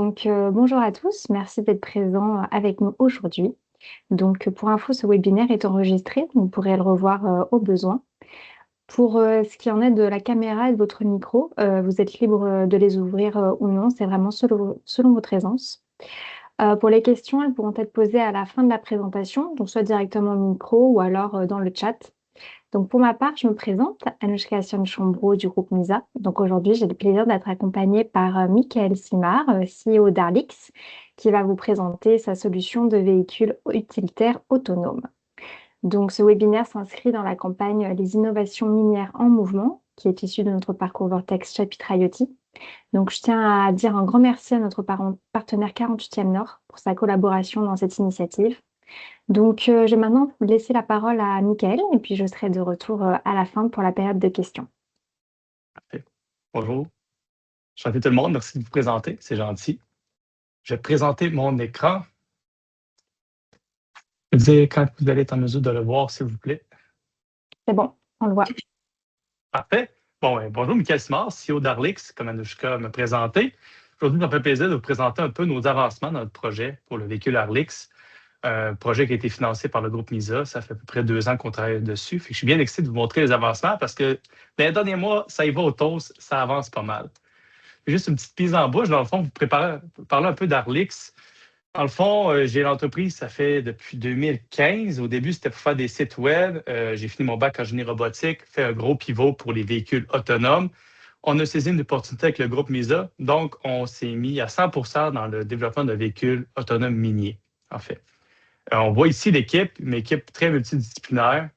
Bonjour à tous, merci d'être présents avec nous aujourd'hui. Pour info, ce webinaire est enregistré, vous pourrez le revoir au besoin. Pour ce qui en est de la caméra et de votre micro, vous êtes libre de les ouvrir ou non, c'est vraiment selon votre aisance. Pour les questions, elles pourront être posées à la fin de la présentation, donc soit directement au micro ou alors dans le chat. Donc pour ma part, je me présente, Anouchka Chambreau du groupe MISA. Donc aujourd'hui, j'ai le plaisir d'être accompagnée par Michael Simard, CEO d'Arlix, qui va vous présenter sa solution de véhicule utilitaire autonome. Donc ce webinaire s'inscrit dans la campagne Les innovations minières en mouvement, qui est issue de notre parcours Vortex chapitre IoT. Donc je tiens à dire un grand merci à notre partenaire 48e Nord pour sa collaboration dans cette initiative. Je vais maintenant laisser la parole à Mickaël et puis je serai de retour à la fin pour la période de questions. Parfait. Bonjour. Enchanté tout le monde. Merci de vous présenter. C'est gentil. Je vais présenter mon écran. Je vais dire quand vous allez être en mesure de le voir, s'il vous plaît. C'est bon, on le voit. Parfait. Bonjour, Michael Simard, CEO d'Arlix, comme Anouchka me présenté. Aujourd'hui, ça me fait plaisir de vous présenter un peu nos avancements dans notre projet pour le véhicule Arlix. Un projet qui a été financé par le groupe MISA. Ça fait à peu près 2 ans qu'on travaille dessus. Je suis bien excité de vous montrer les avancements parce que dans les derniers mois, ça y va au toast, ça avance pas mal. Juste une petite mise en bouche, dans le fond, vous parler un peu d'Arlix. Dans le fond, j'ai l'entreprise, ça fait depuis 2015. Au début, c'était pour faire des sites web. J'ai fini mon bac en génie robotique, fait un gros pivot pour les véhicules autonomes. On a saisi une opportunité avec le groupe MISA, donc on s'est mis à 100% dans le développement de véhicules autonomes miniers, en fait. On voit ici l'équipe, une équipe très multidisciplinaire.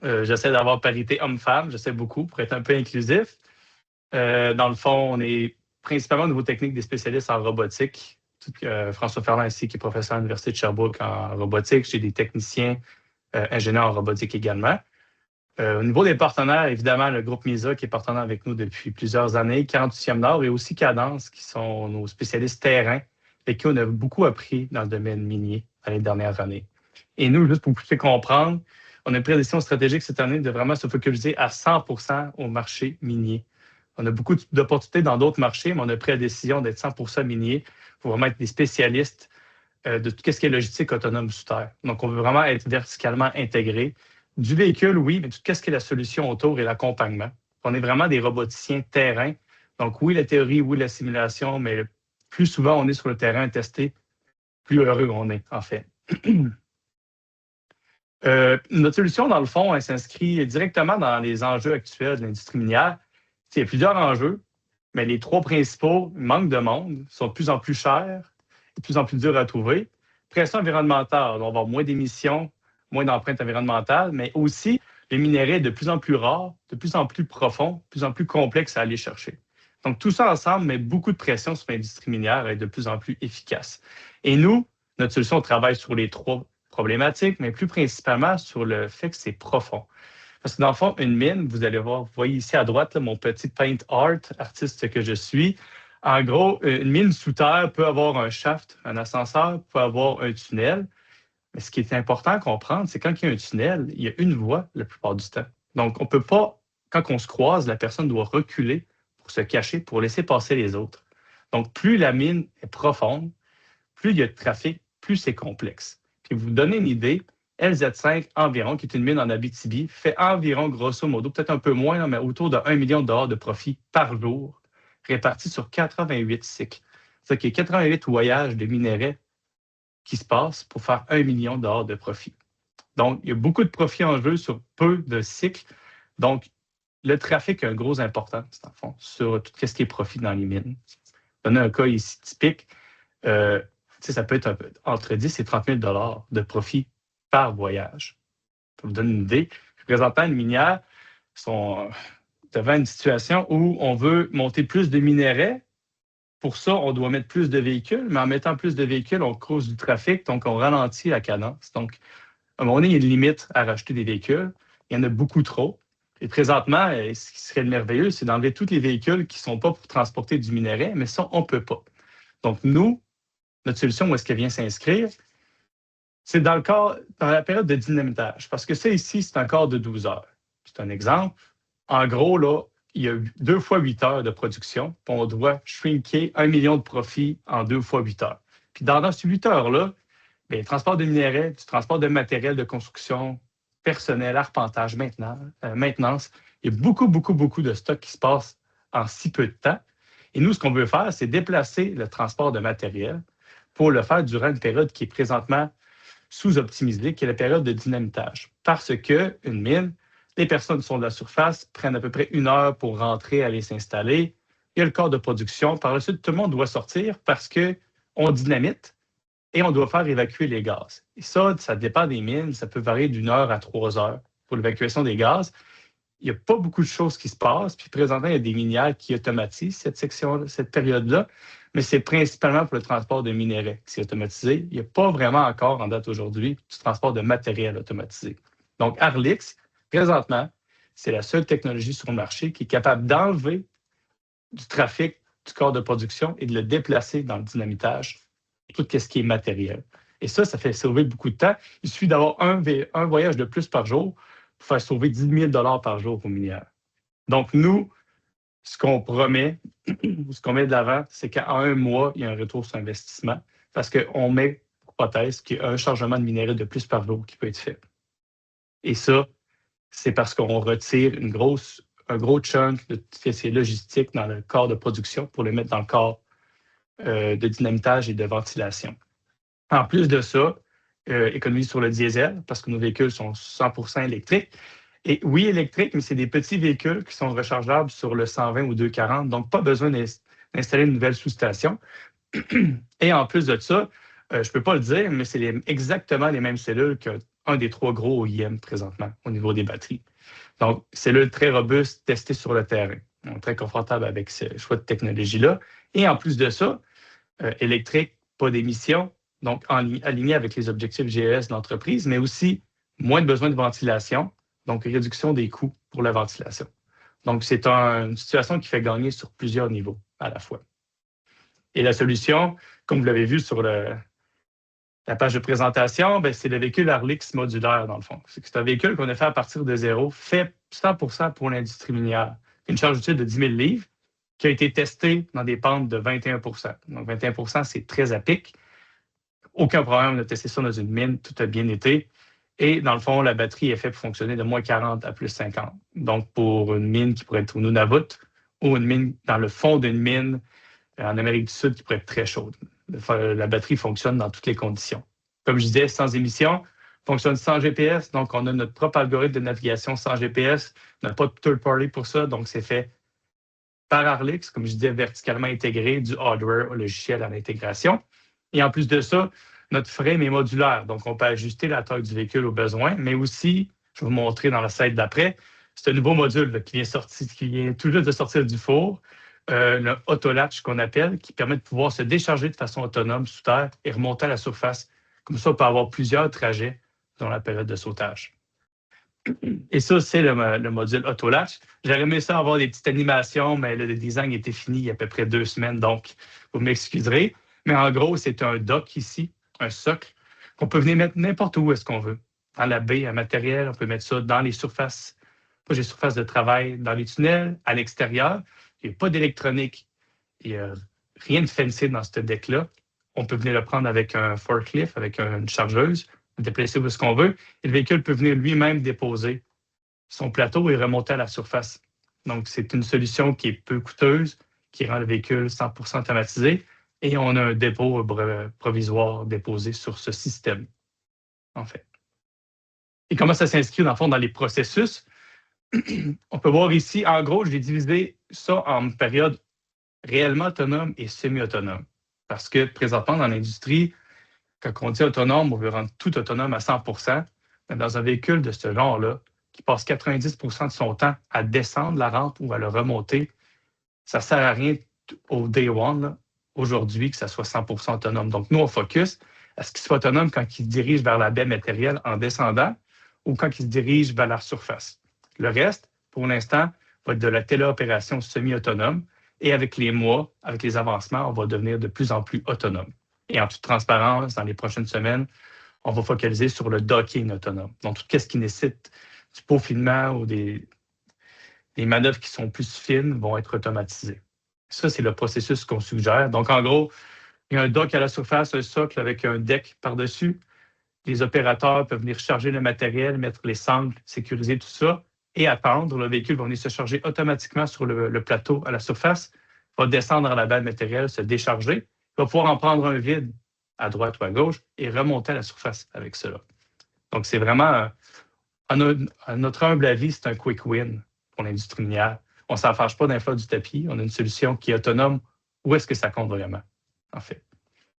J'essaie d'avoir parité homme-femme, j'essaie beaucoup pour être un peu inclusif. Dans le fond, on est principalement au niveau technique des spécialistes en robotique. François Ferland ici, qui est professeur à l'Université de Sherbrooke en robotique. J'ai des techniciens ingénieurs en robotique également. Au niveau des partenaires, évidemment, le groupe MISA, qui est partenaire avec nous depuis plusieurs années, 48e Nord, et aussi Cadence, qui sont nos spécialistes terrain, avec qui on a beaucoup appris dans le domaine minier dans les dernières années. Et nous, juste pour vous faire comprendre, on a pris la décision stratégique cette année de vraiment se focaliser à 100% au marché minier. On a beaucoup d'opportunités dans d'autres marchés, mais on a pris la décision d'être 100% minier pour vraiment être des spécialistes de tout ce qui est logistique autonome sous terre. Donc, on veut vraiment être verticalement intégré. Du véhicule, oui, mais tout ce qui est la solution autour et l'accompagnement. On est vraiment des roboticiens terrain. Donc, oui, la théorie, oui, la simulation, mais plus souvent on est sur le terrain testé, plus heureux on est, en fait. Notre solution, dans le fond, elle s'inscrit directement dans les enjeux actuels de l'industrie minière. Il y a plusieurs enjeux, mais les 3 principaux, manque de monde, sont de plus en plus chers, de plus en plus durs à trouver. Pression environnementale, on va avoir moins d'émissions, moins d'empreintes environnementales, mais aussi les minéraux de plus en plus rares, de plus en plus profonds, de plus en plus complexes à aller chercher. Donc, tout ça ensemble met beaucoup de pression sur l'industrie minière et est de plus en plus efficace. Et nous, notre solution, on travaille sur les 3 problématiques, mais plus principalement sur le fait que c'est profond. Parce que dans le fond, une mine, vous allez voir, vous voyez ici à droite, là, mon petit paint art, artiste que je suis. En gros, une mine sous terre peut avoir un shaft, un ascenseur, peut avoir un tunnel. Mais ce qui est important à comprendre, c'est quand il y a un tunnel, il y a une voie la plupart du temps. Donc, on ne peut pas, quand on se croise, la personne doit reculer pour se cacher, pour laisser passer les autres. Donc, plus la mine est profonde, plus il y a de trafic, plus c'est complexe. Puis, vous donner une idée, LZ5 environ, qui est une mine en Abitibi, fait environ, grosso modo, peut-être un peu moins, mais autour de 1 million de dollars de profit par jour, répartis sur 88 cycles. C'est-à-dire qu'il y a 88 voyages de minerais qui se passent pour faire 1 million de dollars de profit. Donc, il y a beaucoup de profit en jeu sur peu de cycles. Donc, le trafic a un gros importance, dans le fond, sur tout ce qui est profit dans les mines. On a un cas ici typique. Ça peut être entre 10 et 30 000 dollars de profit par voyage. Pour vous donner une idée, représentant une minière sont devant une situation où on veut monter plus de minéraux. Pour ça, on doit mettre plus de véhicules, mais en mettant plus de véhicules, on cause du trafic, donc on ralentit la cadence. Donc, à un moment donné, il y a une limite à racheter des véhicules. Il y en a beaucoup trop. Et présentement, ce qui serait merveilleux, c'est d'enlever tous les véhicules qui ne sont pas pour transporter du minerai, mais ça, on ne peut pas. Donc, nous, notre solution, où est-ce qu'elle vient s'inscrire? C'est dans la période de dynamitage. Parce que ça, ici, c'est un quart de 12 heures. C'est un exemple. En gros, là, il y a 2 fois 8 heures de production, puis on doit shrinker 1 million de profits en 2 fois 8 heures. Puis dans ces 8 heures-là, bien, le transport de minerais, du transport de matériel de construction, personnel, arpentage, maintenance, il y a beaucoup, beaucoup, beaucoup de stocks qui se passent en si peu de temps. Et nous, ce qu'on veut faire, c'est déplacer le transport de matériel pour le faire durant une période qui est présentement sous-optimisée, qui est la période de dynamitage. Parce qu'une mine, les personnes qui sont de la surface prennent à peu près 1 heure pour rentrer, aller s'installer. Il y a le corps de production. Par la suite, tout le monde doit sortir parce qu'on dynamite et on doit faire évacuer les gaz. Et ça dépend des mines. Ça peut varier d'1 heure à 3 heures pour l'évacuation des gaz. Il n'y a pas beaucoup de choses qui se passent. Puis présentement, il y a des minières qui automatisent cette période-là, mais c'est principalement pour le transport de minerais qui c'est automatisé. Il n'y a pas vraiment encore, en date aujourd'hui, du transport de matériel automatisé. Donc, Arlix, présentement, c'est la seule technologie sur le marché qui est capable d'enlever du trafic du corps de production et de le déplacer dans le dynamitage, tout ce qui est matériel. Et ça fait sauver beaucoup de temps. Il suffit d'avoir un voyage de plus par jour pour faire sauver 10 000 $ par jour aux minières. Donc, nous, ce qu'on promet, ce qu'on met de l'avant, c'est qu'en 1 mois, il y a un retour sur investissement parce qu'on met pour hypothèse qu'il y a un chargement de minerais de plus par jour qui peut être fait. Et ça, c'est parce qu'on retire un gros chunk de ces logistiques dans le corps de production pour le mettre dans le corps de dynamitage et de ventilation. En plus de ça, économie sur le diesel, parce que nos véhicules sont 100% électriques. Et oui, électriques, mais c'est des petits véhicules qui sont rechargeables sur le 120 ou 240, donc pas besoin d'installer une nouvelle sous-station. Et en plus de ça, je ne peux pas le dire, mais c'est exactement les mêmes cellules qu'un des 3 gros OEM présentement au niveau des batteries. Donc, cellules très robustes, testées sur le terrain. On est très confortable avec ce choix de technologie-là. Et en plus de ça, électrique, pas d'émissions, donc aligné avec les objectifs GES de l'entreprise, mais aussi moins de besoin de ventilation, donc réduction des coûts pour la ventilation. Donc, c'est une situation qui fait gagner sur plusieurs niveaux à la fois. Et la solution, comme vous l'avez vu sur la page de présentation, bien, c'est le véhicule Arlix modulaire, dans le fond. C'est un véhicule qu'on a fait à partir de zéro, fait 100% pour l'industrie minière. Une charge utile de 10 000 livres qui a été testé dans des pentes de 21%. Donc, 21%, c'est très à pic. Aucun problème, on a testé ça dans une mine, tout a bien été. Et dans le fond, la batterie est faite pour fonctionner de moins 40 à plus 50. Donc, pour une mine qui pourrait être au Nunavut ou une mine dans le fond d'une mine en Amérique du Sud qui pourrait être très chaude. La batterie fonctionne dans toutes les conditions. Comme je disais, sans émission, fonctionne sans GPS. Donc, on a notre propre algorithme de navigation sans GPS. On n'a pas de third party pour ça. Donc, c'est fait par Arlix, comme je disais, verticalement intégré, du hardware au logiciel à l'intégration. Et en plus de ça, notre frame est modulaire. Donc, on peut ajuster la taille du véhicule au besoin, mais aussi, je vais vous montrer dans la slide d'après, c'est un nouveau module là, qui vient tout juste de sortir du four, le autolatch qu'on appelle, qui permet de pouvoir se décharger de façon autonome sous terre et remonter à la surface. Comme ça, on peut avoir plusieurs trajets dans la période de sautage. Et ça, c'est le module autolatch. J'aurais aimé ça avoir des petites animations, mais le design était fini il y a à peu près 2 semaines, donc vous m'excuserez. Mais en gros, c'est un dock ici, un socle, qu'on peut venir mettre n'importe où est-ce qu'on veut. Dans la baie à matériel, on peut mettre ça dans les surfaces, pas les surfaces de travail, dans les tunnels, à l'extérieur. Il n'y a pas d'électronique, il n'y a rien de fancy dans ce deck-là. On peut venir le prendre avec un forklift, avec une chargeuse, le déplacer où est-ce qu'on veut. Et le véhicule peut venir lui-même déposer son plateau et remonter à la surface. Donc, c'est une solution qui est peu coûteuse, qui rend le véhicule 100% automatisé. Et on a un dépôt provisoire déposé sur ce système, en fait. Et comment ça s'inscrit, dans le fond, dans les processus? On peut voir ici, en gros, j'ai divisé ça en période réellement autonome et semi-autonome. Parce que présentement, dans l'industrie, quand on dit autonome, on veut rendre tout autonome à 100%. Mais dans un véhicule de ce genre-là, qui passe 90% de son temps à descendre la rampe ou à le remonter, ça ne sert à rien au day one, là, aujourd'hui, que ça soit 100% autonome. Donc, nous, on focus à ce qu'il soit autonome quand il se dirige vers la baie matérielle en descendant ou quand il se dirige vers la surface. Le reste, pour l'instant, va être de la téléopération semi-autonome et avec les mois, avec les avancements, on va devenir de plus en plus autonome. Et en toute transparence, dans les prochaines semaines, on va focaliser sur le docking autonome. Donc, tout ce qui nécessite du peaufinement ou des les manœuvres qui sont plus fines vont être automatisées. Ça, c'est le processus qu'on suggère. Donc, en gros, il y a un dock à la surface, un socle avec un deck par-dessus. Les opérateurs peuvent venir charger le matériel, mettre les sangles, sécuriser tout ça et attendre. Le véhicule va venir se charger automatiquement sur le plateau à la surface, va descendre dans la balle matérielle, se décharger, va pouvoir en prendre un vide à droite ou à gauche et remonter à la surface avec cela. Donc, c'est vraiment, à notre humble avis, c'est un quick win pour l'industrie minière. On ne s'en fâche pas d'un flot du tapis. On a une solution qui est autonome. Où est-ce que ça compte vraiment, en fait?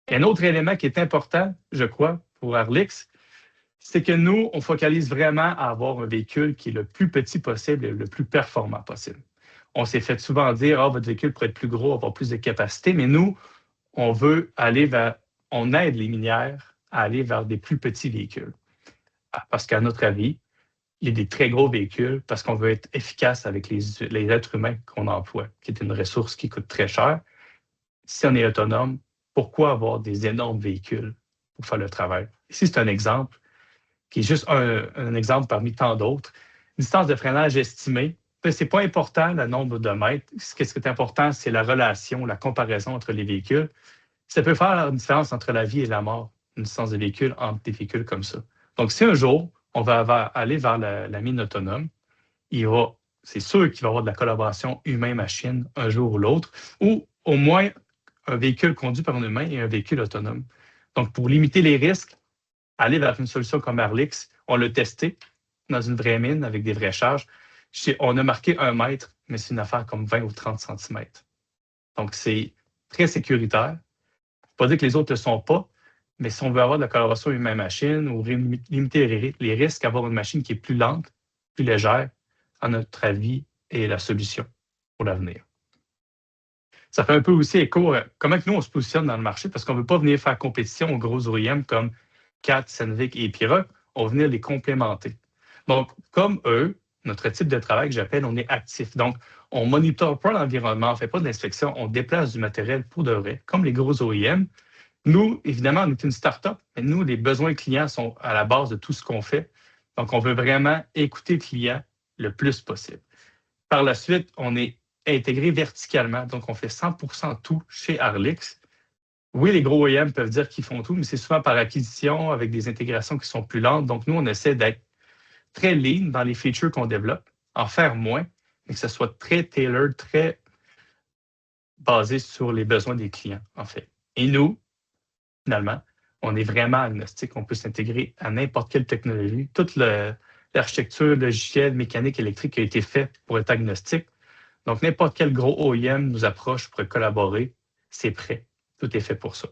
Et un autre élément qui est important, je crois, pour Arlix, c'est que nous, on focalise vraiment à avoir un véhicule qui est le plus petit possible et le plus performant possible. On s'est fait souvent dire, ah, votre véhicule pourrait être plus gros, avoir plus de capacité, mais nous, on veut aller vers, on aide les minières à aller vers des plus petits véhicules. Parce qu'à notre avis, il y a des très gros véhicules parce qu'on veut être efficace avec les êtres humains qu'on emploie, qui est une ressource qui coûte très cher. Si on est autonome, pourquoi avoir des énormes véhicules pour faire le travail? Ici, c'est un exemple qui est juste un exemple parmi tant d'autres. Distance de freinage estimée, ce n'est pas important le nombre de mètres. Ce qui est important, c'est la relation, la comparaison entre les véhicules. Ça peut faire une différence entre la vie et la mort, une distance de véhicule entre des véhicules comme ça. Donc, si un jour, on va aller vers la mine autonome, c'est sûr qu'il va y avoir de la collaboration humain-machine un jour ou l'autre, ou au moins un véhicule conduit par un humain et un véhicule autonome. Donc, pour limiter les risques, aller vers une solution comme Arlix, on l'a testé dans une vraie mine avec des vraies charges. On a marqué 1 mètre, mais c'est une affaire comme 20 ou 30 centimètres. Donc, c'est très sécuritaire. Pas dire que les autres ne le sont pas, mais si on veut avoir de la collaboration humain-machine ou limiter les risques, avoir une machine qui est plus lente, plus légère, à notre avis, est la solution pour l'avenir. Ça fait un peu aussi écho à comment nous, on se positionne dans le marché, parce qu'on ne veut pas venir faire compétition aux gros OEM comme CAT, Sandvik et Epiroc, on va venir les complémenter. Donc, comme eux, notre type de travail que j'appelle, on est actif. Donc, on ne monitore pas l'environnement, on ne fait pas d'inspection, on déplace du matériel pour de vrai, comme les gros OEM. Nous, évidemment, on est une start-up, mais nous, les besoins clients sont à la base de tout ce qu'on fait. Donc, on veut vraiment écouter le client le plus possible. Par la suite, on est intégré verticalement. Donc, on fait 100% tout chez Arlix. Oui, les gros OEM peuvent dire qu'ils font tout, mais c'est souvent par acquisition avec des intégrations qui sont plus lentes. Donc, nous, on essaie d'être très lean dans les features qu'on développe, en faire moins, mais que ce soit très tailored, très basé sur les besoins des clients, en fait. Et nous, finalement, on est vraiment agnostique. On peut s'intégrer à n'importe quelle technologie. Toute l'architecture logicielle, mécanique, électrique a été faite pour être agnostique. Donc, n'importe quel gros OEM nous approche pour collaborer, c'est prêt. Tout est fait pour ça.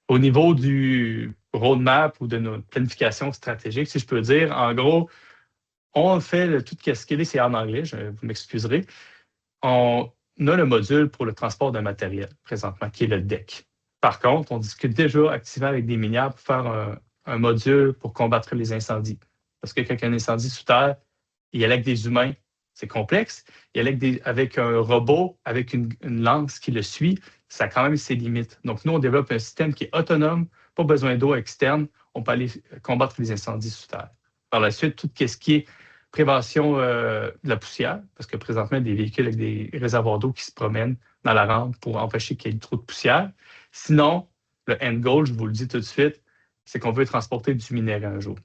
Au niveau du roadmap ou de notre planification stratégique, si je peux dire, en gros, on fait tout ce qu'il est, c'est en anglais, vous m'excuserez. On a le module pour le transport de matériel présentement, qui est le deck. Par contre, on discute déjà activement avec des minières pour faire un module pour combattre les incendies. Parce que quand il y a un incendie sous terre, il y a avec des humains, c'est complexe. Il y a avec un robot, avec une lance qui le suit, ça a quand même ses limites. Donc, nous, on développe un système qui est autonome, pas besoin d'eau externe. On peut aller combattre les incendies sous terre. Par la suite, tout ce qui est prévention de la poussière, parce que présentement, il y a des véhicules avec des réservoirs d'eau qui se promènent dans la rampe pour empêcher qu'il y ait trop de poussière. Sinon, le end goal, je vous le dis tout de suite, c'est qu'on veut transporter du minerai un jour.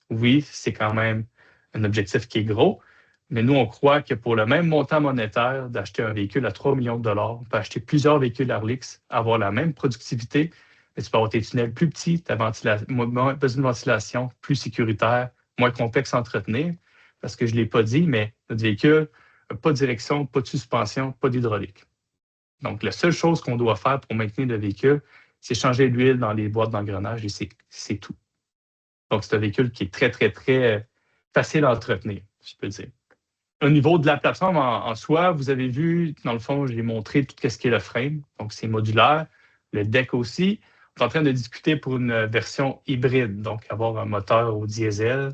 Oui, c'est quand même un objectif qui est gros, mais nous, on croit que pour le même montant monétaire d'acheter un véhicule à 3 millions de dollars, on peut acheter plusieurs véhicules Arlix, avoir la même productivité, mais tu peux avoir tes tunnels plus petits, ta moins besoin de ventilation, plus sécuritaire, moins complexe à entretenir. Parce que je ne l'ai pas dit, mais notre véhicule n'a pas de direction, pas de suspension, pas d'hydraulique. Donc, la seule chose qu'on doit faire pour maintenir le véhicule, c'est changer l'huile dans les boîtes d'engrenage et c'est tout. Donc, c'est un véhicule qui est très, très, très facile à entretenir, si je peux dire. Au niveau de la plateforme en soi, vous avez vu, dans le fond, je l'ai montré tout ce qui est le frame. Donc, c'est modulaire. Le deck aussi. On est en train de discuter pour une version hybride, donc avoir un moteur au diesel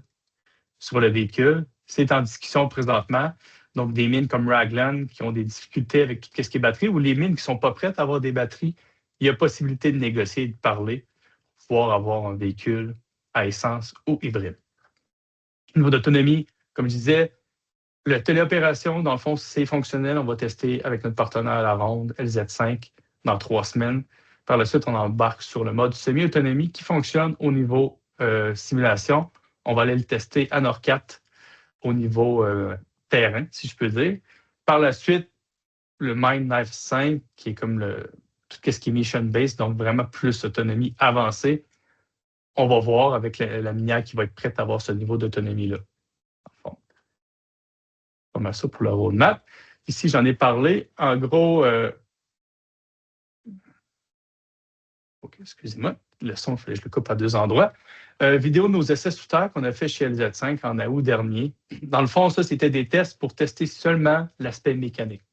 sur le véhicule. C'est en discussion présentement. Donc, des mines comme Raglan qui ont des difficultés avec tout ce qui est batterie ou les mines qui ne sont pas prêtes à avoir des batteries, il y a possibilité de négocier et de parler pour pouvoir avoir un véhicule à essence ou hybride. Au niveau d'autonomie, comme je disais, La téléopération, dans le fond, c'est fonctionnel. On va tester avec notre partenaire à la ronde, LZ5, dans 3 semaines. Par la suite, on embarque sur le mode semi-autonomie qui fonctionne au niveau simulation. On va aller le tester à NORCAT au niveau terrain, si je peux dire. Par la suite, le Mindknife 5, qui est comme tout ce qui est mission-based, donc vraiment plus autonomie avancée. On va voir avec la minière qui va être prête à avoir ce niveau d'autonomie-là. Pas mal ça pour le roadmap. Ici, j'en ai parlé. En gros, OK, excusez-moi, le son, il fallait que je le coupe à 2 endroits. Vidéo de nos essais sous terre qu'on a fait chez LZ5 en août dernier. Dans le fond, ça, c'était des tests pour tester seulement l'aspect mécanique.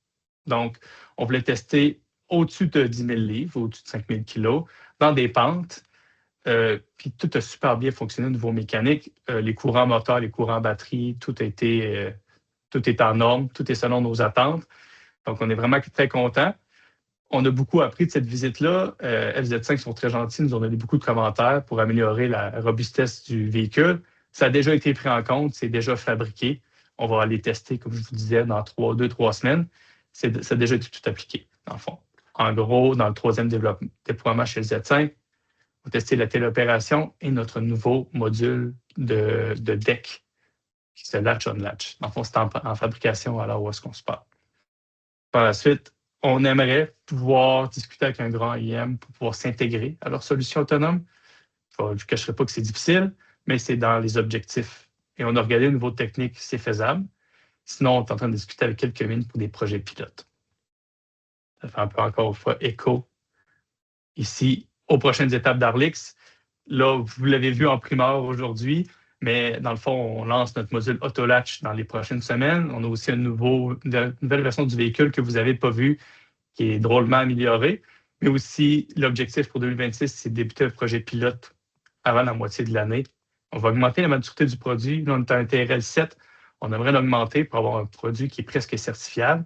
Donc, on voulait tester au-dessus de 10 000 livres, au-dessus de 5 000 kilos, dans des pentes. Puis tout a super bien fonctionné au niveau mécanique. Les courants moteurs, les courants batterie, tout est en norme, tout est selon nos attentes. Donc, on est vraiment très contents. On a beaucoup appris de cette visite-là. LZ5 sont très gentils, nous ont donné beaucoup de commentaires pour améliorer la robustesse du véhicule. Ça a déjà été pris en compte, c'est déjà fabriqué. On va aller tester, comme je vous disais, dans 2-3 semaines. Ça a déjà été tout appliqué, dans le fond. En gros, dans le 3e déploiement chez LZ5, on va tester la téléopération et notre nouveau module de deck qui se latch on latch. Dans le fond, c'est en fabrication à l'heure où est-ce qu'on se parle. Par la suite, on aimerait pouvoir discuter avec un grand IM pour pouvoir s'intégrer à leur solution autonome. Je ne cacherai pas que c'est difficile, mais c'est dans les objectifs. Et on a regardé au niveau technique, c'est faisable. Sinon, on est en train de discuter avec quelques mines pour des projets pilotes. Ça fait un peu encore une fois écho ici aux prochaines étapes d'Arlix. Là, vous l'avez vu en primeur aujourd'hui, mais dans le fond, on lance notre module Autolatch dans les prochaines semaines. On a aussi une nouvelle version du véhicule que vous n'avez pas vue, qui est drôlement améliorée. Mais aussi, l'objectif pour 2026, c'est de débuter un projet pilote avant la moitié de l'année. On va augmenter la maturité du produit. Là, on est à un TRL 7. On aimerait l'augmenter pour avoir un produit qui est presque certifiable,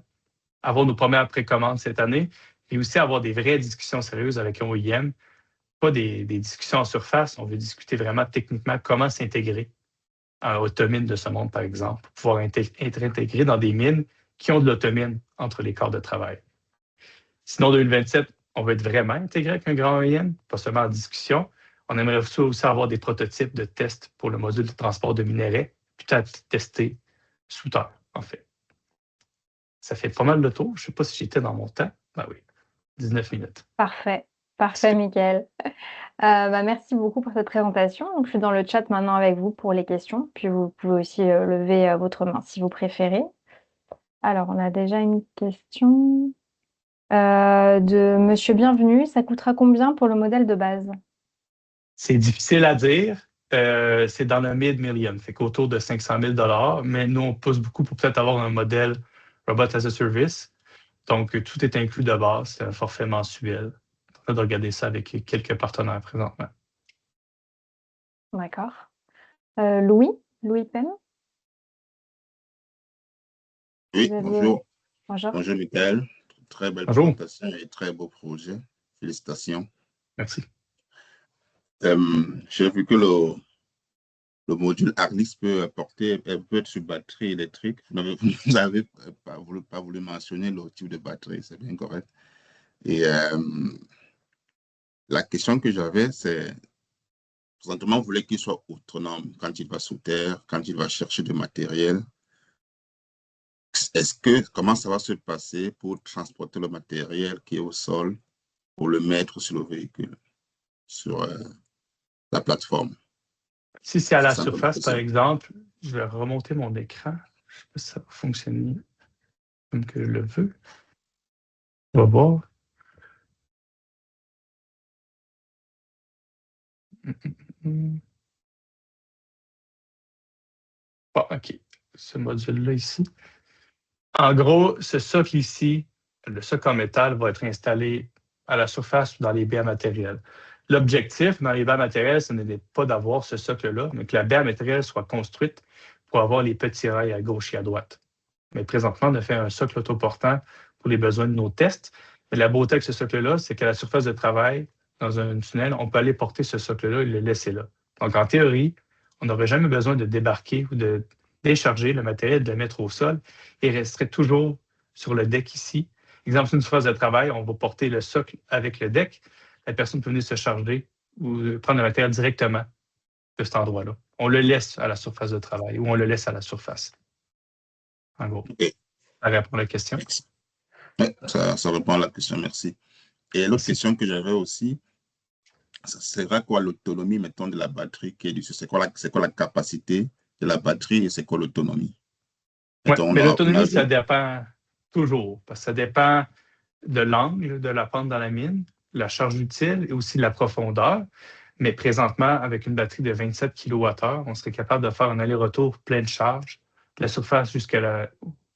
avoir nos premières précommandes cette année, et aussi avoir des vraies discussions sérieuses avec un OEM. Pas des discussions en surface, on veut discuter vraiment techniquement comment s'intégrer à un automine de ce monde, par exemple, pour pouvoir être intégré dans des mines qui ont de l'automine entre les corps de travail. Sinon, 2027, on veut être vraiment intégré avec un grand OEM, pas seulement en discussion. On aimerait aussi avoir des prototypes de tests pour le module de transport de minerais, puis tester sous terre, en fait. Ça fait pas mal de tour. Je ne sais pas si j'étais dans mon temps. Ben oui, 19 minutes. Parfait, parfait, Mickaël. Merci beaucoup pour cette présentation. Donc, je suis dans le chat maintenant avec vous pour les questions, puis vous pouvez aussi lever votre main si vous préférez. Alors, on a déjà une question de Monsieur Bienvenu. Ça coûtera combien pour le modèle de base? C'est difficile à dire. C'est dans le mid-million, fait qu'autour de 500 000 $. Mais nous, on pousse beaucoup pour peut-être avoir un modèle Robot as a Service. Donc, tout est inclus de base. C'est un forfait mensuel. On est en train de regarder ça avec quelques partenaires présentement. D'accord. Louis Penn? Oui, Vous avez- bonjour. Bonjour. Bonjour, Mickaël. Très belle Bonjour. présentation et très beau projet. Félicitations. Merci. J'ai vu que le module Arlix peut être sur batterie électrique. Vous n'avez pas voulu mentionner le type de batterie, c'est bien correct. Et la question que j'avais, c'est présentement, vous voulez qu'il soit autonome quand il va sous terre, quand il va chercher du matériel. Comment ça va se passer pour transporter le matériel qui est au sol pour le mettre sur le véhicule, sur la plateforme? Si c'est à la surface, par exemple, je vais remonter mon écran. Je ne sais pas si ça va fonctionner comme que je le veux. On va voir. Bon, OK. Ce module-là ici. En gros, ce socle ici, le socle en métal, va être installé à la surface ou dans les baies à matériel. L'objectif dans les baies à matériel, ce n'est pas d'avoir ce socle-là, mais que la baie à matériel soit construite pour avoir les petits rails à gauche et à droite. Mais présentement, on a fait un socle autoportant pour les besoins de nos tests. Mais la beauté avec ce socle-là, c'est qu'à la surface de travail, dans un tunnel, on peut aller porter ce socle-là et le laisser là. Donc, en théorie, on n'aurait jamais besoin de débarquer ou de décharger le matériel, de le mettre au sol et resterait toujours sur le deck ici. Exemple, sur une surface de travail, on va porter le socle avec le deck. La personne peut venir se charger ou prendre le matériel directement de cet endroit-là. On le laisse à la surface de travail ou on le laisse à la surface. En gros, OK. ça répond à la question. Merci. Ouais, ça répond à la question, merci. Et l'autre question que j'avais aussi, ça sera quoi l'autonomie, mettons, de la batterie qui est dessus? C'est quoi la capacité de la batterie et c'est quoi l'autonomie? Oui, Mettons, mais l'autonomie, vu- ça dépend toujours, parce que ça dépend de l'angle de la pente dans la mine, la charge utile et aussi la profondeur. Mais présentement, avec une batterie de 27 kWh, on serait capable de faire un aller-retour pleine charge de la surface jusqu'au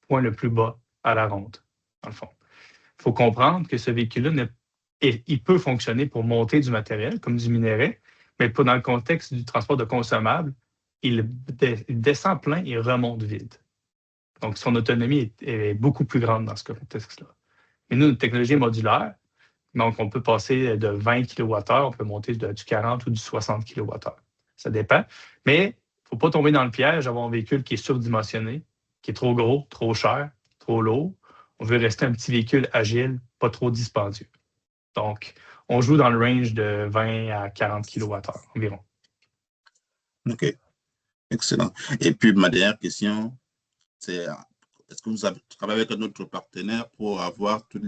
point le plus bas à la ronde, dans le fond. Il faut comprendre que ce véhicule-là, il peut fonctionner pour monter du matériel, comme du minerai, mais pas dans le contexte du transport de consommables. Il descend plein et remonte vide. Donc, son autonomie est beaucoup plus grande dans ce contexte-là. Mais nous, notre technologie est modulaire. Donc, on peut passer de 20 kWh, on peut monter du 40 ou du 60 kWh. Ça dépend. Mais il ne faut pas tomber dans le piège d'avoir un véhicule qui est surdimensionné, qui est trop gros, trop cher, trop lourd. On veut rester un petit véhicule agile, pas trop dispendieux. Donc, on joue dans le range de 20 à 40 kWh environ. OK, excellent. Et puis, ma dernière question, c'est est-ce que vous avez travaillé avec un autre partenaire pour avoir toutes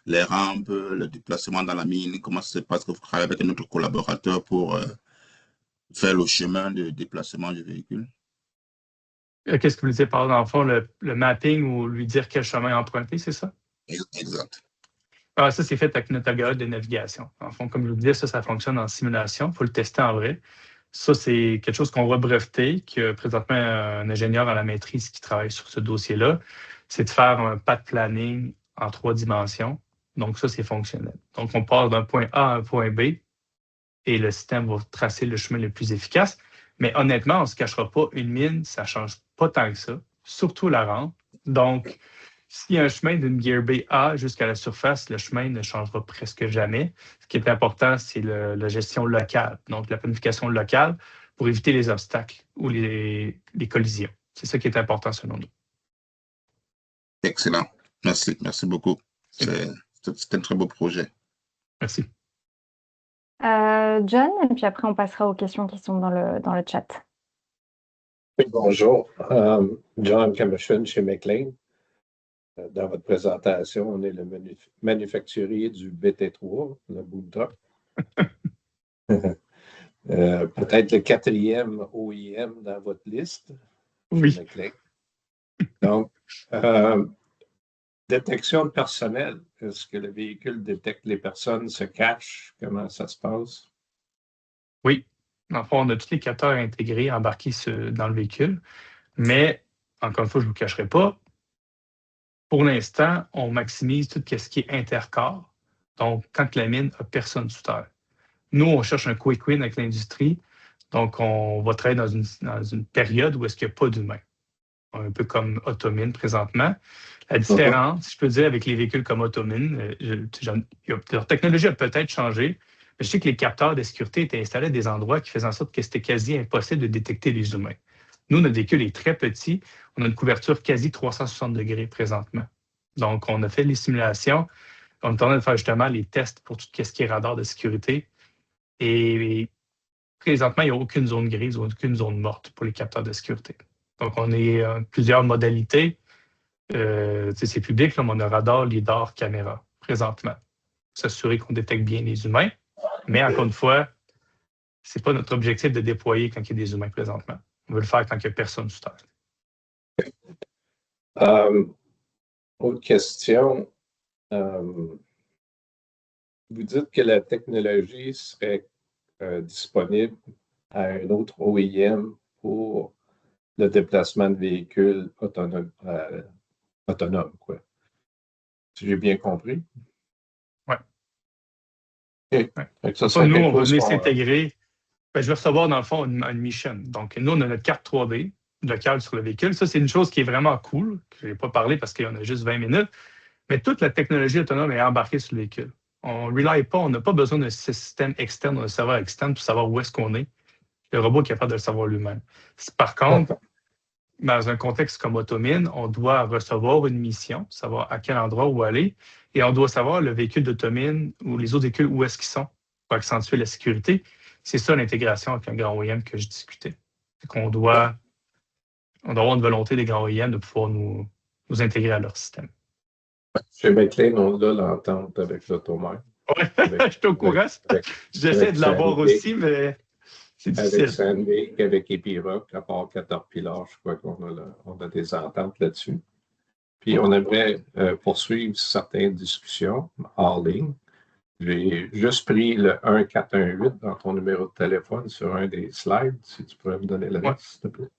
les rampes, le déplacement dans la mine? Comment ça se passe que vous travaillez avec un autre collaborateur pour faire le chemin de déplacement du véhicule? Qu'est-ce que vous voulez dire par dans le fond, le mapping ou lui dire quel chemin emprunter, c'est ça? Exact. Ah, ça, c'est fait avec notre algorithme de navigation. En fond, comme je vous disais, ça fonctionne en simulation. Il faut le tester en vrai. Ça, c'est quelque chose qu'on va breveter, que présentement un ingénieur à la maîtrise qui travaille sur ce dossier-là, c'est de faire un path planning en 3 dimensions. Donc, ça, c'est fonctionnel. Donc, on part d'un point A à un point B et le système va tracer le chemin le plus efficace. Mais honnêtement, on ne se cachera pas, une mine, ça ne change pas tant que ça, surtout la rampe. Donc, s'il y a un chemin d'une gear B A jusqu'à la surface, le chemin ne changera presque jamais. Ce qui est important, c'est la gestion locale, donc la planification locale pour éviter les obstacles ou les collisions. C'est ça qui est important selon nous. Excellent. Merci. Merci beaucoup. C'est un très beau projet. Merci. John, et puis après, on passera aux questions qui sont dans le chat. Oui, bonjour. John Camuchon chez McLean. Dans votre présentation, on est le manufacturier du BT3, le boom truck. Peut-être le 4e OEM dans votre liste. Oui. McLean. Donc, détection de personnel. Est-ce que le véhicule détecte les personnes, se cache? Comment ça se passe? Oui. En fait, on a tous les capteurs intégrés, embarqués dans le véhicule. Mais, encore une fois, je ne vous cacherai pas, pour l'instant, on maximise tout ce qui est intercorps. Donc, quand la mine n'a personne sous terre. Nous, on cherche un quick win avec l'industrie. Donc, on va travailler dans une période où est-ce qu'il n'y a pas d'humain. Un peu comme Automine présentement. La différence, si je peux dire, avec les véhicules comme Automine, leur technologie a peut-être changé, mais je sais que les capteurs de sécurité étaient installés à des endroits qui faisaient en sorte que c'était quasi impossible de détecter les humains. Nous, notre véhicule est très petit. On a une couverture quasi 360 degrés présentement. Donc, on a fait les simulations. On est en train de faire justement les tests pour tout ce qui est radar de sécurité. Et présentement, il n'y a aucune zone grise ou aucune zone morte pour les capteurs de sécurité. Donc, on est plusieurs modalités. C'est public, là, mais on a radar, lidar, caméra, présentement. S'assurer qu'on détecte bien les humains. Mais encore une fois, ce n'est pas notre objectif de déployer quand il y a des humains présentement. On veut le faire quand il n'y a personne sur Terre. Autre question. Vous dites que la technologie serait disponible à un autre OEM pour le déplacement de véhicules autonomes, quoi. Si j'ai bien compris? Oui. Okay. Ouais. Nous, on va venir s'intégrer. Je vais recevoir, dans le fond, une mission. Donc, nous, on a notre carte 3D locale sur le véhicule. Ça, c'est une chose qui est vraiment cool, que je n'ai pas parlé parce qu'on a juste 20 minutes. Mais toute la technologie autonome est embarquée sur le véhicule. On ne rely pas, on n'a pas besoin d'un système externe, d'un serveur externe pour savoir où est-ce qu'on est. Le robot est capable de le savoir lui-même. Par contre, dans un contexte comme Automine, on doit recevoir une mission, savoir à quel endroit où aller, et on doit savoir le véhicule d'Automine ou les autres véhicules où est-ce qu'ils sont pour accentuer la sécurité. C'est ça l'intégration avec un grand OEM que je discutais. On doit avoir une volonté des grands OEM de pouvoir nous intégrer à leur système. Chez McLean, on a l'entente avec l'Automine. Oui, je suis au courant. J'essaie de l'avoir aussi, mais c'est difficile. Avec Sandvik, avec Epiroc, à part Caterpillar, je crois qu'on a des ententes là-dessus. Puis on aimerait poursuivre certaines discussions hors ligne. J'ai juste pris le 1418 dans ton numéro de téléphone sur un des slides, si tu pourrais me donner l'adresse, s'il te plaît.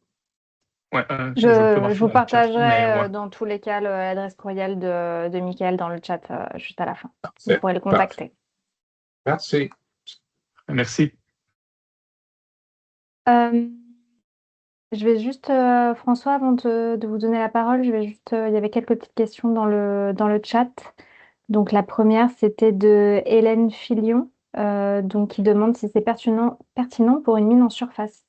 Ouais, je vous partagerai dans tous les cas l'adresse courriel de Michael dans le chat juste à la fin. Vous pourrez le contacter. Merci. Merci. Je vais juste, François, avant de vous donner la parole, il y avait quelques petites questions dans le chat. Donc la première, c'était de Hélène Filion, qui demande si c'est pertinent pour une mine en surface.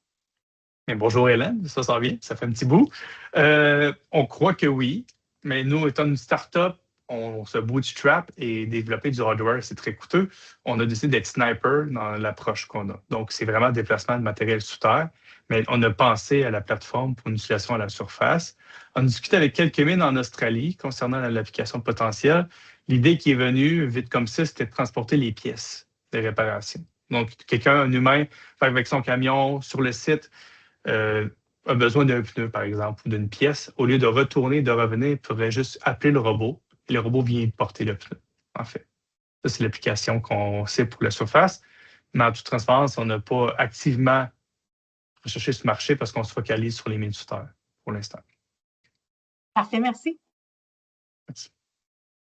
Et bonjour Hélène, ça s'en vient, ça fait un petit bout. On croit que oui, mais nous, étant une start-up, on se bootstrap et développer du hardware, c'est très coûteux. On a décidé d'être sniper dans l'approche qu'on a. Donc, c'est vraiment déplacement de matériel sous terre, mais on a pensé à la plateforme pour une utilisation à la surface. On a discuté avec quelques mines en Australie concernant l'application potentielle. L'idée qui est venue, vite comme ça, c'était de transporter les pièces de réparation. Donc, un humain, avec son camion sur le site, a besoin d'un pneu, par exemple, ou d'une pièce. Au lieu de retourner, de revenir, il pourrait juste appeler le robot. Et le robot vient porter le pneu, en fait. Ça, c'est l'application qu'on sait pour la surface. Mais en toute transparence, on n'a pas activement recherché ce marché parce qu'on se focalise sur les mines sous terre pour l'instant. Parfait, merci. Merci.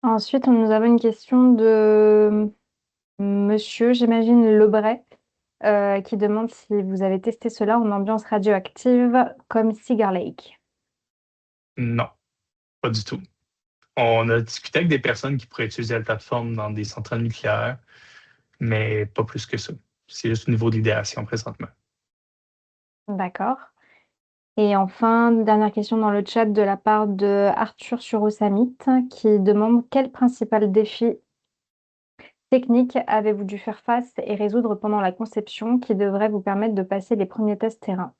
Ensuite, nous avons une question de monsieur, j'imagine, Lebray, qui demande si vous avez testé cela en ambiance radioactive comme Cigar Lake. Non, pas du tout. On a discuté avec des personnes qui pourraient utiliser la plateforme dans des centrales nucléaires, mais pas plus que ça. C'est juste au niveau d'idéation présentement. D'accord. Et enfin, dernière question dans le chat de la part de Arthur sur Osamit qui demande quel principal défi technique avez-vous dû faire face et résoudre pendant la conception qui devrait vous permettre de passer les premiers tests terrain?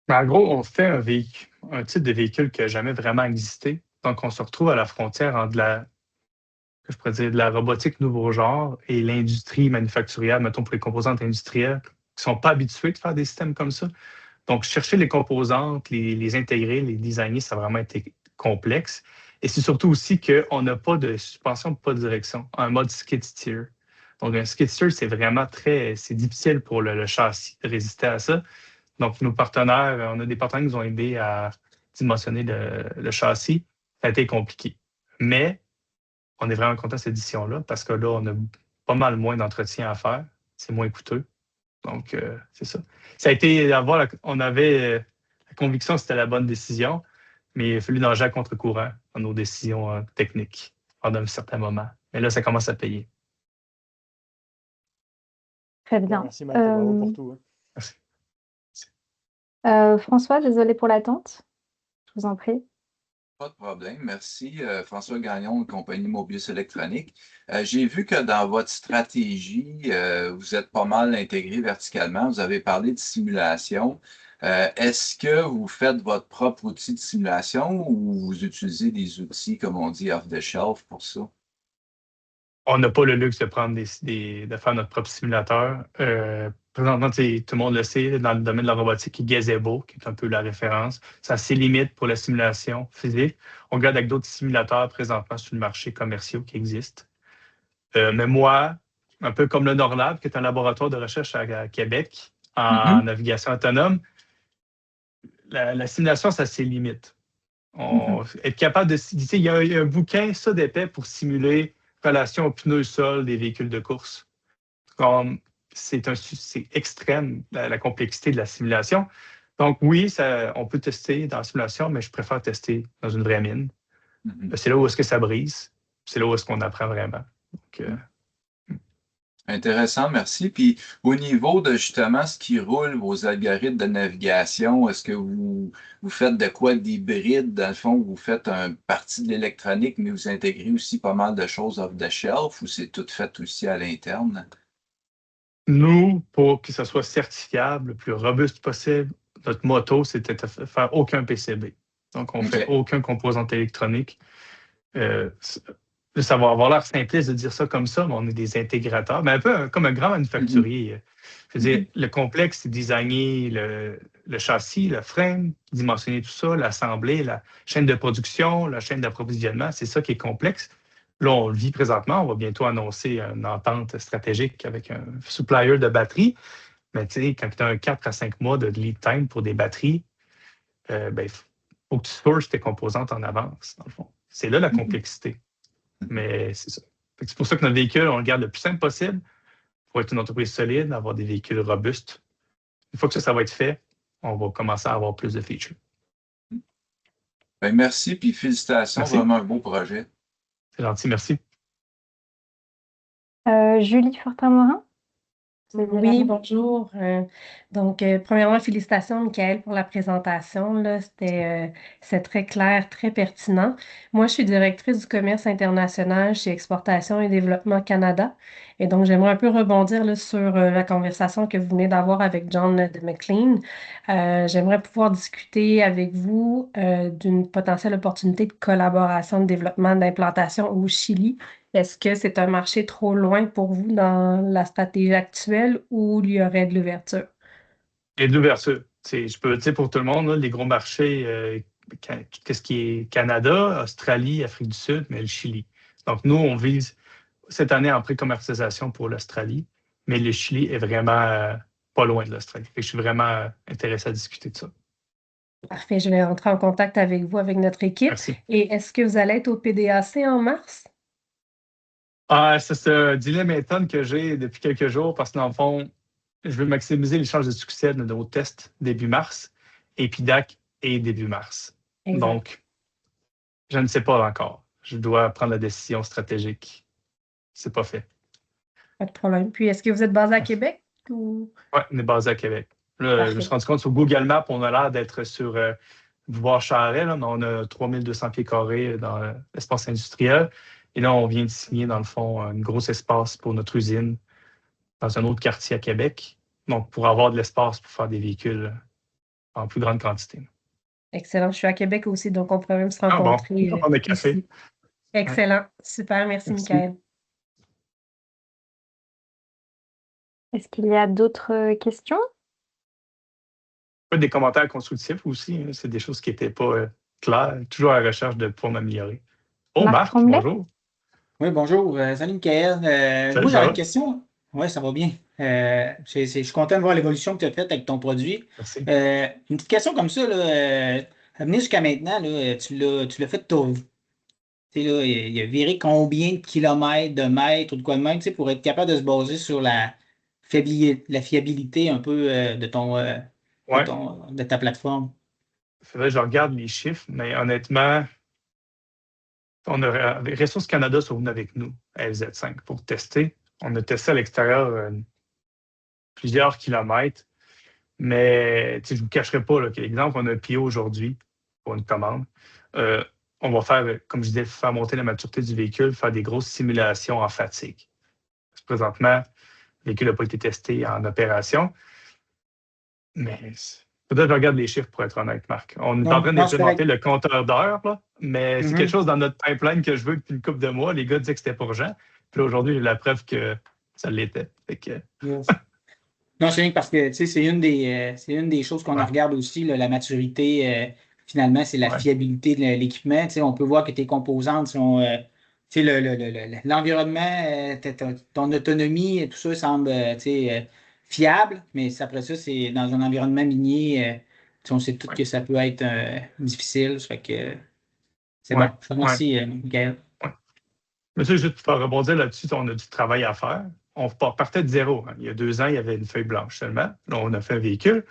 En gros, on fait un type de véhicule qui n'a jamais vraiment existé. Donc, on se retrouve à la frontière entre de la robotique nouveau genre et l'industrie manufacturière, mettons pour les composantes industrielles, qui ne sont pas habitués de faire des systèmes comme ça. Donc, chercher les composantes, les intégrer, les designer, ça a vraiment été complexe. Et c'est surtout aussi qu'on n'a pas de suspension, pas de direction, un mode skid steer. Donc, un skid steer, c'est difficile pour le châssis de résister à ça. Donc, on a des partenaires qui nous ont aidés à dimensionner le châssis. Ça a été compliqué. Mais on est vraiment content de cette édition-là parce que là, on a pas mal moins d'entretien à faire. C'est moins coûteux. Donc, c'est ça. Ça a été on avait la conviction que c'était la bonne décision, mais il a fallu nager à contre-courant dans nos décisions techniques pendant un certain moment. Mais là, ça commence à payer. Très bien. Merci, Mike. Bravo pour tout. Merci. François, désolé pour l'attente. Je vous en prie. Pas de problème, merci. François Gagnon, compagnie Mobius Électronique. J'ai vu que dans votre stratégie, vous êtes pas mal intégré verticalement. Vous avez parlé de simulation. Est-ce que vous faites votre propre outil de simulation ou vous utilisez des outils, comme on dit, off the shelf pour ça? On n'a pas le luxe de prendre de faire notre propre simulateur. Présentement, tout le monde le sait, dans le domaine de la robotique, Gazebo, qui est un peu la référence, ça a ses limites pour la simulation physique. On regarde avec d'autres simulateurs présentement sur le marché commerciaux qui existent. Mais moi, un peu comme le Norlab, qui est un laboratoire de recherche à Québec en navigation autonome, la simulation, ça a ses limites. Être capable de... Il y a un bouquin, ça d'épais, pour simuler relation aux pneus sol des véhicules de course. C'est extrême, la complexité de la simulation. Donc oui, on peut tester dans la simulation, mais je préfère tester dans une vraie mine. C'est là où est-ce que ça brise. C'est là où est-ce qu'on apprend vraiment. Donc, Intéressant, merci. Puis au niveau de justement ce qui roule, vos algorithmes de navigation, est-ce que vous faites de quoi d'hybride? Dans le fond, vous faites une partie de l'électronique, mais vous intégrez aussi pas mal de choses off the shelf ou c'est tout fait aussi à l'interne? Nous, pour que ça soit certifiable, le plus robuste possible, notre motto, c'était de faire aucun PCB. Donc, on ne fait OK. aucun composant électronique. Ça va avoir l'air simpliste de dire ça comme ça, mais on est des intégrateurs, mais un peu comme un grand manufacturier. Je veux dire, le complexe, c'est designer le châssis, le frame, dimensionner tout ça, l'assembler, la chaîne de production, la chaîne d'approvisionnement, c'est ça qui est complexe. Là, on le vit présentement. On va bientôt annoncer une entente stratégique avec un supplier de batteries. Mais tu sais, quand tu as un 4 à 5 mois de lead time pour des batteries, il faut que tu sources tes composantes en avance, dans le fond. C'est là la complexité. Mais c'est ça. C'est pour ça que notre véhicule, on le garde le plus simple possible pour être une entreprise solide, avoir des véhicules robustes. Une fois que ça va être fait, on va commencer à avoir plus de features. Ben, merci, puis félicitations, Merci. vraiment un beau projet. C'est gentil, merci. Julie Fortin-Morin? Oui, bonjour. Premièrement, félicitations, Michael, pour la présentation. Là, c'est très clair, très pertinent. Moi, je suis directrice du commerce international chez Exportation et Développement Canada. Et donc, j'aimerais un peu rebondir là, sur la conversation que vous venez d'avoir avec John de McLean. J'aimerais pouvoir discuter avec vous d'une potentielle opportunité de collaboration, de développement, d'implantation au Chili. Est-ce que c'est un marché trop loin pour vous dans la stratégie actuelle ou il y aurait de l'ouverture? Il y a de l'ouverture. Je peux dire pour tout le monde, là, les gros marchés, qu'est-ce qui est Canada, Australie, Afrique du Sud, mais le Chili. Donc, nous, on vise cette année en pré-commercialisation pour l'Australie, mais le Chili est vraiment pas loin de l'Australie. Fait que je suis vraiment intéressé à discuter de ça. Parfait, je vais entrer en contact avec vous, avec notre équipe. Merci. Et est-ce que vous allez être au PDAC en mars? C'est ce dilemme interne que j'ai depuis quelques jours parce que dans le fond, je veux maximiser les chances de succès de nos tests début mars et PDAC est début mars. Exact. Donc, je ne sais pas encore. Je dois prendre la décision stratégique. C'est pas fait. Pas de problème. Puis, est-ce que vous êtes basé à Québec ou? Oui, on est basé à Québec. Là, Parfait. je me suis rendu compte sur Google Maps, on a l'air d'être sur Voir-Charret, là, mais on a 3200 pieds carrés dans l'espace industriel. Et là, on vient de signer, dans le fond, un gros espace pour notre usine dans un autre quartier à Québec. Donc, pour avoir de l'espace pour faire des véhicules en plus grande quantité. Excellent. Je suis à Québec aussi, donc on pourrait même se Bon, rencontrer on a café. ici. Excellent. Super. Merci, Merci. Michael. Est-ce qu'il y a d'autres questions? Des commentaires constructifs aussi. Hein. C'est des choses qui n'étaient pas claires. Toujours à la recherche de pouvoir m'améliorer. Oh, Marc Marc, Tremblay? bonjour. Oui, bonjour. Salut, Michael. Salut, Moi, ça j'avais va? une question. Oui, ça va bien. Je suis content de voir l'évolution que tu as faite avec ton produit. Merci. Une petite question comme ça, là, amener jusqu'à maintenant, là, tu l'as fait tu sais, là, il a viré combien de kilomètres, de mètres ou de quoi de même, tu sais, pour être capable de se baser sur la fiabilité un peu Ouais. de ta plateforme. Faudrait que je regarde les chiffres, mais honnêtement, les Ressources Canada sont venus avec nous à LZ5 pour tester. On a testé à l'extérieur plusieurs kilomètres, mais je ne vous cacherai pas, là, exemple, on a un PO aujourd'hui pour une commande. On va faire, comme je disais, faire monter la maturité du véhicule, faire des grosses simulations en fatigue. Parce que présentement, le véhicule n'a pas été testé en opération, mais peut-être que je regarde les chiffres pour être honnête, Marc. On est en train d'implémenter le compteur d'heures, là, mais c'est quelque chose dans notre pipeline que je veux depuis une couple de mois. Les gars disaient que c'était pour urgent. Puis là, aujourd'hui, j'ai la preuve que ça l'était. Yes. Non, c'est rien que parce que c'est une des choses qu'on regarde aussi, là, la maturité. Finalement, c'est la fiabilité de l'équipement. On peut voir que tes composantes sont. L'environnement, ton autonomie, tout ça semble fiable, mais après ça, c'est dans un environnement minier. On sait tout que ça peut être difficile. Ça fait que c'est bon. Merci, Michael. Mais ça, juste pour faire rebondir là-dessus, on a du travail à faire. On partait de zéro. Hein. Il y a 2 ans, il y avait une feuille blanche seulement. Là, on a fait un véhicule.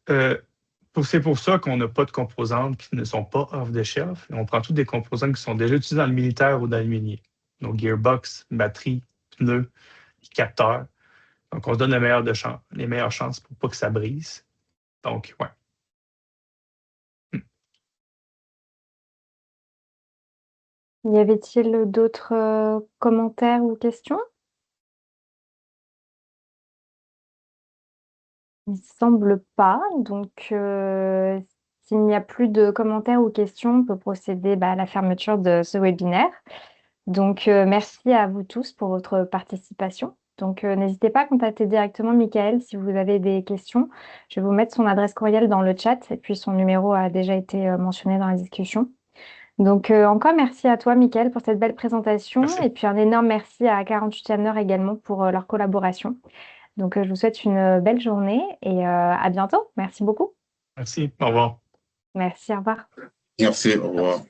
C'est pour ça qu'on n'a pas de composantes qui ne sont pas off the shelf. On prend toutes des composantes qui sont déjà utilisées dans le militaire ou dans le minier. Donc, gearbox, batterie, pneus. capteurs. Donc, on se donne les meilleures chances pour pas que ça brise. Donc, ouais. Y avait-il d'autres commentaires ou questions? Il semble pas. Donc, s'il n'y a plus de commentaires ou questions, on peut procéder à la fermeture de ce webinaire. Donc, merci à vous tous pour votre participation. Donc, n'hésitez pas à contacter directement Michael si vous avez des questions. Je vais vous mettre son adresse courriel dans le chat et puis son numéro a déjà été mentionné dans la discussion. Donc, encore merci à toi, Michael, pour cette belle présentation. Merci. Et puis, un énorme merci à 48e heure également pour leur collaboration. Donc, je vous souhaite une belle journée et à bientôt. Merci beaucoup. Merci. Au revoir. Merci, au revoir. Merci, au revoir.